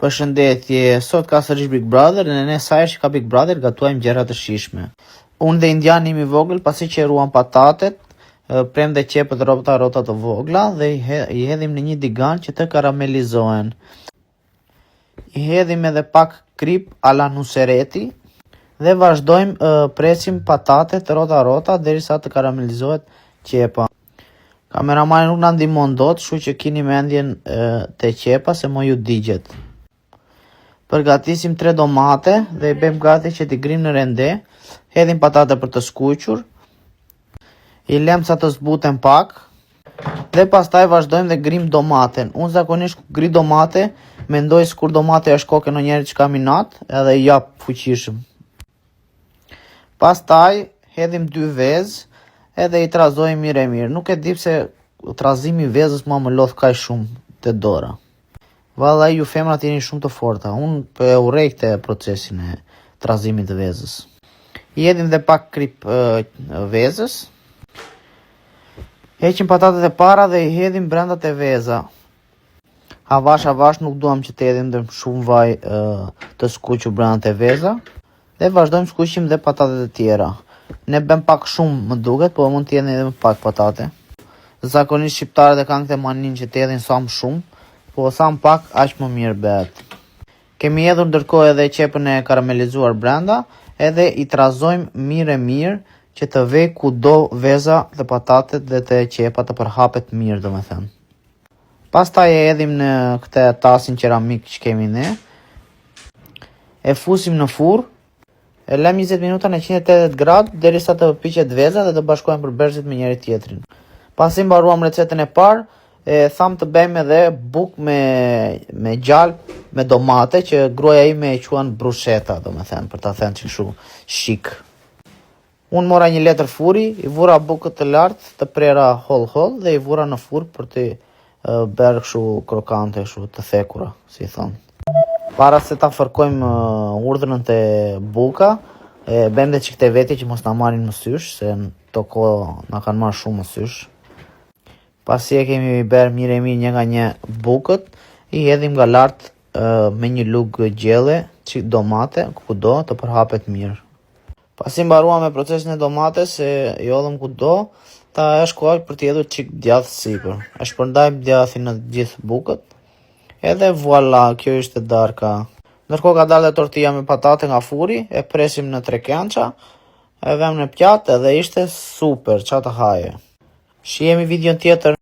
Përshëndetje, sot ka sërish Big Brother dhe ne sa herë që ka Big Brother gatuajmë gjëra të shijshme. Unë dhe indiani imi vogël pasi që ruan patatet, prem dhe qepët rota të vogla dhe i hedhim në një digan që të karamelizohen. I hedhim edhe pak krip ala nusereti dhe vazhdojmë presim patatet rota derisa të karamelizohet qepa. Kameramani nuk na ndihmon dot, kështu që keni mendjen te qepa se mo ju digjet. Përgatisim 3 domate dhe i bëjmë gati që t'i grim në rende, hedhim patate për të skuqur, i lem sa të zbuten pak dhe pastaj vazhdojmë dhe grim domaten. Unë zakonisht gri domate, mendoj se kur domate është koke në njerë që ka minat edhe i jap fuqishëm. Pastaj hedhim 2 vezë edhe i trazojmë mirë. Nuk e di pse trazimi i vezës më lodh kaq shumë te dora. Valla ju femrat jeni shumë të forta. Unë për e urej këtë procesin e trazimit të vezës. I hedhim dhe pak krip vezës. Heqim patatet e para dhe i hedhim brenda te veza. Avash nuk duam që të hedhim dhe shumë vaj të skuqur brenda te veza. Dhe vazhdojmë skuqim dhe patatet e tjera. Ne bëm pak shumë më duket, po mund të hedhin edhe më pak patate. Zakonisht shqiptarët e kanë këtë manin që të hedhin sa më shumë. Po sa më pak, aq më mirë bëhet. Kemi hedhur ndërkohë edhe qepën e karamelizuar brenda, edhe i trazojmë mirë që të vej kudo veza dhe patatet dhe të qepa të përhapet mirë, domethënë. Pastaj e hedhim në këtë tasin qeramik që kemi ne. E fusim në furrë, e lëm 20 minuta në 180 gradë derisa të piqet veza dhe të bashkohen përbërësit me njëri tjetrin. Pasi mbaruam recetën e parë, tham të bëjmë edhe buk me gjalp me domate që gruaja ime e quan bruschetta, domethënë, për ta thënë kështu shik. Unë mora një letër furri, i vura bukët të lartë, të prera holl dhe i vura në furrë për të bërë kështu krokante, kështu të thekura, si thon. Para se ta fërkojmë urdhërën te buka, bëjmë dhe çikte veti që mos na marrin më sysh, se në to kohë na kanë marrë shumë më sysh. Pasi e kemi bërë mirë një nga një bukët, i hedhim nga lartë me një lugë gjelle, çik domate, kudo të përhapet mirë. Pasi mbaruam me procesin e domates, i hodhëm kudo, ta është kohë për t'i hedhur çik djath sipër. E shpërndajmë djathin në gjithë bukët, edhe voila, kjo ishte darka. Ndërkohë ka dalë tortilla me patate nga furri, e presim në trekença, e vëmë në pjatë edhe ishte super, qa të haje. Shihemi videon tjetër.